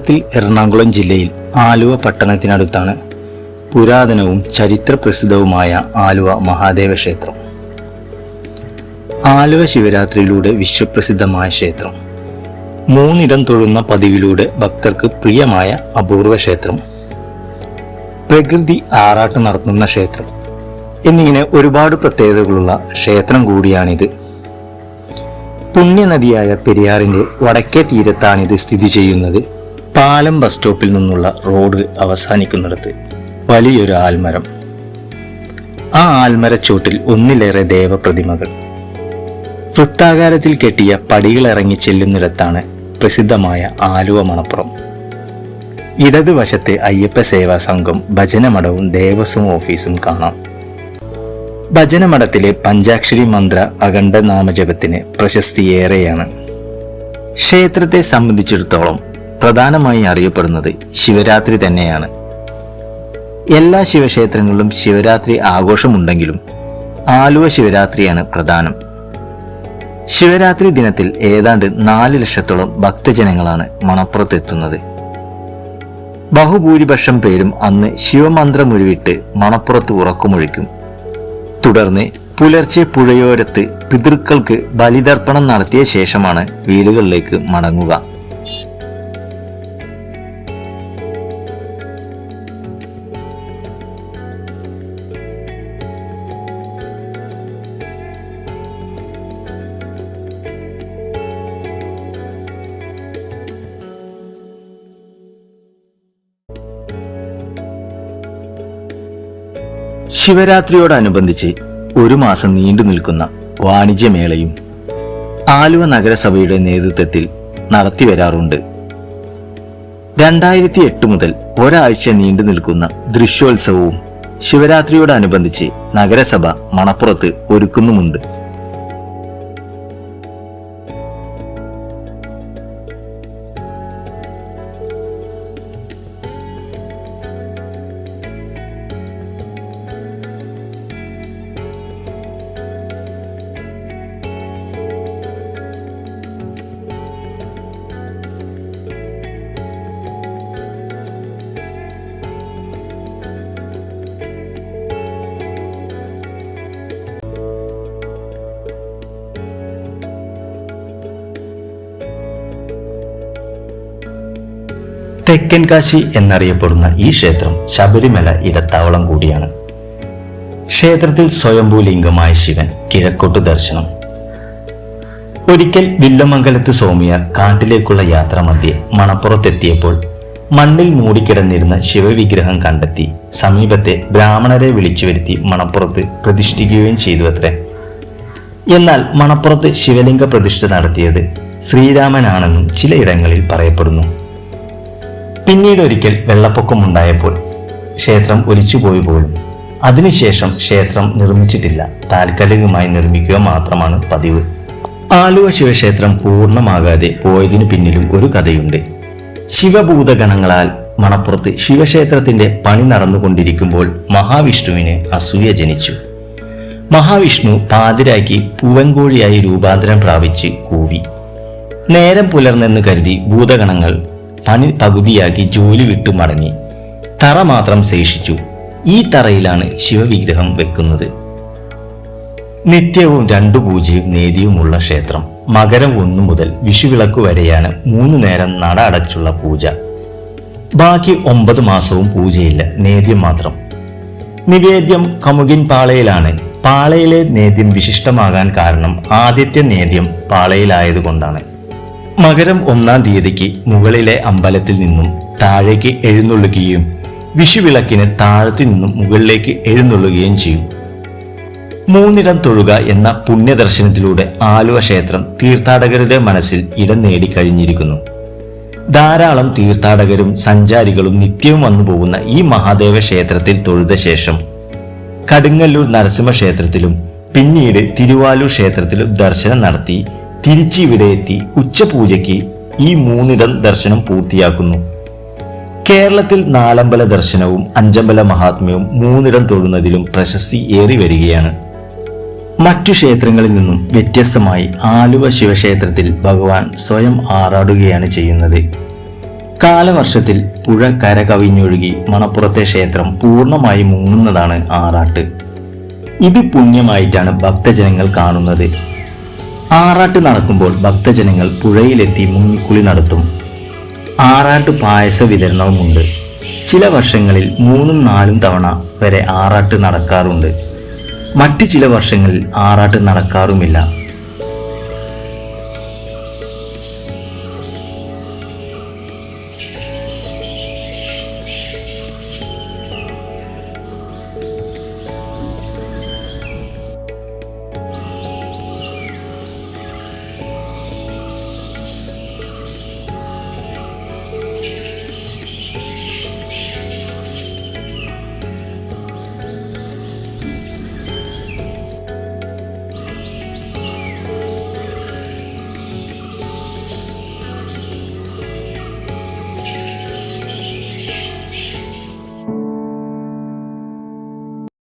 കേരളത്തിൽ എറണാകുളം ജില്ലയിൽ ആലുവ പട്ടണത്തിനടുത്താണ് പുരാതനവും ചരിത്രപ്രസിദ്ധവുമായ ആലുവ മഹാദേവ ക്ഷേത്രം. ആലുവ ശിവരാത്രിയിലൂടെ വിശ്വപ്രസിദ്ധമായ ക്ഷേത്രം, മൂന്നിടം തൊഴുന്ന പതിവിലൂടെ ഭക്തർക്ക് പ്രിയമായ അപൂർവ ക്ഷേത്രം, പ്രകൃതി ആറാട്ട് നടത്തുന്ന ക്ഷേത്രം എന്നിങ്ങനെ ഒരുപാട് പ്രത്യേകതകളുള്ള ക്ഷേത്രം കൂടിയാണിത്. പുണ്യനദിയായ പെരിയാറിന്റെ വടക്കേ തീരത്താണിത് സ്ഥിതി ചെയ്യുന്നത്. പാലം ബസ് സ്റ്റോപ്പിൽ നിന്നുള്ള റോഡ് അവസാനിക്കുന്നിടത്ത് വലിയൊരു ആൽമരം. ആ ആൽമരച്ചോട്ടിൽ ഒന്നിലേറെ ദേവപ്രതിമകൾ. വൃത്താകാരത്തിൽ കെട്ടിയ പടികളിറങ്ങി ചെല്ലുന്നിടത്താണ് പ്രസിദ്ധമായ ആലുവ മണപ്പുറം. ഇടതുവശത്ത് അയ്യപ്പ സേവാ സംഘം ഭജനമഠവും ദേവസ്വം ഓഫീസും കാണാം. ഭജനമഠത്തിലെ പഞ്ചാക്ഷരി മന്ത്ര അഖണ്ഡ നാമജപത്തിന് പ്രശസ്തിയേറെയാണ്. ക്ഷേത്രത്തെ സംബന്ധിച്ചിടത്തോളം പ്രധാനമായി അറിയപ്പെടുന്നത് ശിവരാത്രി തന്നെയാണ്. എല്ലാ ശിവക്ഷേത്രങ്ങളിലും ശിവരാത്രി ആഘോഷമുണ്ടെങ്കിലും ആലുവ ശിവരാത്രിയാണ് പ്രധാനം. ശിവരാത്രി ദിനത്തിൽ ഏതാണ്ട് 4 ലക്ഷത്തോളം ഭക്തജനങ്ങളാണ് മണപ്പുറത്തെത്തുന്നത്. ബഹുഭൂരിപക്ഷം പേരും അന്ന് ശിവമന്ത്രമുരുവിട്ട് മണപ്പുറത്ത് ഉറക്കമൊഴിക്കും. തുടർന്ന് പുലർച്ചെ പുഴയോരത്ത് പിതൃക്കൾക്ക് ബലിതർപ്പണം നടത്തിയ ശേഷമാണ് വീടുകളിലേക്ക് മടങ്ങുക. ശിവരാത്രിയോടനുബന്ധിച്ച് 1 മാസം നീണ്ടു നിൽക്കുന്ന വാണിജ്യമേളയും ആലുവ നഗരസഭയുടെ നേതൃത്വത്തിൽ നടത്തിവരാറുണ്ട്. 2008 മുതൽ ഒരാഴ്ച നീണ്ടു നിൽക്കുന്ന ദൃശ്യോത്സവവും ശിവരാത്രിയോടനുബന്ധിച്ച് നഗരസഭ മണപ്പുറത്ത് ഒരുക്കുന്നുമുണ്ട്. തെക്കൻ കാശി എന്നറിയപ്പെടുന്ന ഈ ക്ഷേത്രം ശബരിമല ഇടത്താവളം കൂടിയാണ്. ക്ഷേത്രത്തിൽ സ്വയംഭൂലിംഗമായ ശിവൻ കിഴക്കോട്ട് ദർശനം. ഒരിക്കൽ വില്ലമംഗലത്ത് സ്വാമിയാർ കാട്ടിലേക്കുള്ള യാത്ര മധ്യേ മണപ്പുറത്തെത്തിയപ്പോൾ മണ്ണിൽ മൂടിക്കിടന്നിരുന്ന ശിവവിഗ്രഹം കണ്ടെത്തി സമീപത്തെ ബ്രാഹ്മണരെ വിളിച്ചു വരുത്തി മണപ്പുറത്ത് പ്രതിഷ്ഠിക്കുകയും ചെയ്തു അത്രേ. എന്നാൽ മണപ്പുറത്ത് ശിവലിംഗ പ്രതിഷ്ഠ നടത്തിയത് ശ്രീരാമനാണെന്നും ചിലയിടങ്ങളിൽ പറയപ്പെടുന്നു. പിന്നീട് ഒരിക്കൽ വെള്ളപ്പൊക്കമുണ്ടായപ്പോൾ ക്ഷേത്രം ഒലിച്ചുപോയി പോലും. അതിനുശേഷം ക്ഷേത്രം നിർമ്മിച്ചിട്ടില്ല, താൽക്കാലികമായി നിർമ്മിക്കുക മാത്രമാണ് പതിവ്. ആലുവ ശിവക്ഷേത്രം പൂർണ്ണമാകാതെ പോയതിനു പിന്നിലും ഒരു കഥയുണ്ട്. ശിവഭൂതഗണങ്ങളാൽ മണപ്പുറത്ത് ശിവക്ഷേത്രത്തിന്റെ പണി നടന്നുകൊണ്ടിരിക്കുമ്പോൾ മഹാവിഷ്ണുവിന് അസൂയ ജനിച്ചു. മഹാവിഷ്ണു പാതിരാക്കി പൂവൻകോഴിയായി രൂപാന്തരം പ്രാപിച്ച് കൂവി. നേരം പുലർന്നെന്ന് കരുതി ഭൂതഗണങ്ങൾ പണി പകുതിയാക്കി ജോലി വിട്ടു മടങ്ങി. തറ മാത്രം ശേഷിച്ചു. ഈ തറയിലാണ് ശിവവിഗ്രഹം വെക്കുന്നത്. നിത്യവും 2 പൂജയും നേദിയുമുള്ള ക്ഷേത്രം. മകരം 1 മുതൽ വിഷുവിളക്ക് വരെയാണ് 3 നേരം നട അടച്ചുള്ള പൂജ. ബാക്കി 9 മാസവും പൂജയില്ല, നേദ്യം മാത്രം. നിവേദ്യം കമുകിൻ പാളയിലാണ്. പാളയിലെ നേദ്യം വിശിഷ്ടമാകാൻ കാരണം ആദ്യത്തെ നേദ്യം പാളയിലായതുകൊണ്ടാണ്. മകരം 1-ാം തീയതിക്ക് മുകളിലെ അമ്പലത്തിൽ നിന്നും താഴേക്ക് എഴുന്നള്ളുകയും വിഷുവിളക്കിന് താഴത്തു നിന്നും മുകളിലേക്ക് എഴുന്നള്ളുകയും ചെയ്യും. 3 ഇടം തൊഴുക എന്ന പുണ്യദർശനത്തിലൂടെ ആലുവ ക്ഷേത്രം തീർത്ഥാടകരുടെ മനസ്സിൽ ഇടം നേടിക്കഴിഞ്ഞിരിക്കുന്നു. ധാരാളം തീർത്ഥാടകരും സഞ്ചാരികളും നിത്യവും വന്നു പോകുന്ന ഈ മഹാദേവ ക്ഷേത്രത്തിൽ തൊഴുത ശേഷം കടുങ്ങല്ലൂർ നരസിംഹ ക്ഷേത്രത്തിലും പിന്നീട് തിരുവാലൂർ ക്ഷേത്രത്തിലും ദർശനം നടത്തി തിരിച്ചിവിടെ എത്തി ഉച്ചപൂജയ്ക്ക് ഈ 3 ഇടം ദർശനം പൂർത്തിയാക്കുന്നു. കേരളത്തിൽ 4 അമ്പല ദർശനവും 5 അമ്പല മഹാത്മ്യവും 3 ഇടം തൊഴുന്നതിലും പ്രശസ്തി ഏറി വരികയാണ്. മറ്റു ക്ഷേത്രങ്ങളിൽ നിന്നും വ്യത്യസ്തമായി ആലുവ ശിവക്ഷേത്രത്തിൽ ഭഗവാൻ സ്വയം ആറാടുകയാണ് ചെയ്യുന്നത്. കാലവർഷത്തിൽ പുഴ കര കവിഞ്ഞൊഴുകി മണപ്പുറത്തെ ക്ഷേത്രം പൂർണ്ണമായി മുങ്ങുന്നതാണ് ആറാട്ട്. ഇത് പുണ്യമായിട്ടാണ് ഭക്തജനങ്ങൾ കാണുന്നത്. ആറാട്ട് നടക്കുമ്പോൾ ഭക്തജനങ്ങൾ പുഴയിലെത്തി മുങ്ങിക്കുളി നടത്തും. ആറാട്ട് പായസ വിതരണവുമുണ്ട്. ചില വർഷങ്ങളിൽ 3-4 തവണ വരെ ആറാട്ട് നടക്കാറുണ്ട്. മറ്റു ചില വർഷങ്ങളിൽ ആറാട്ട് നടക്കാറുമില്ല.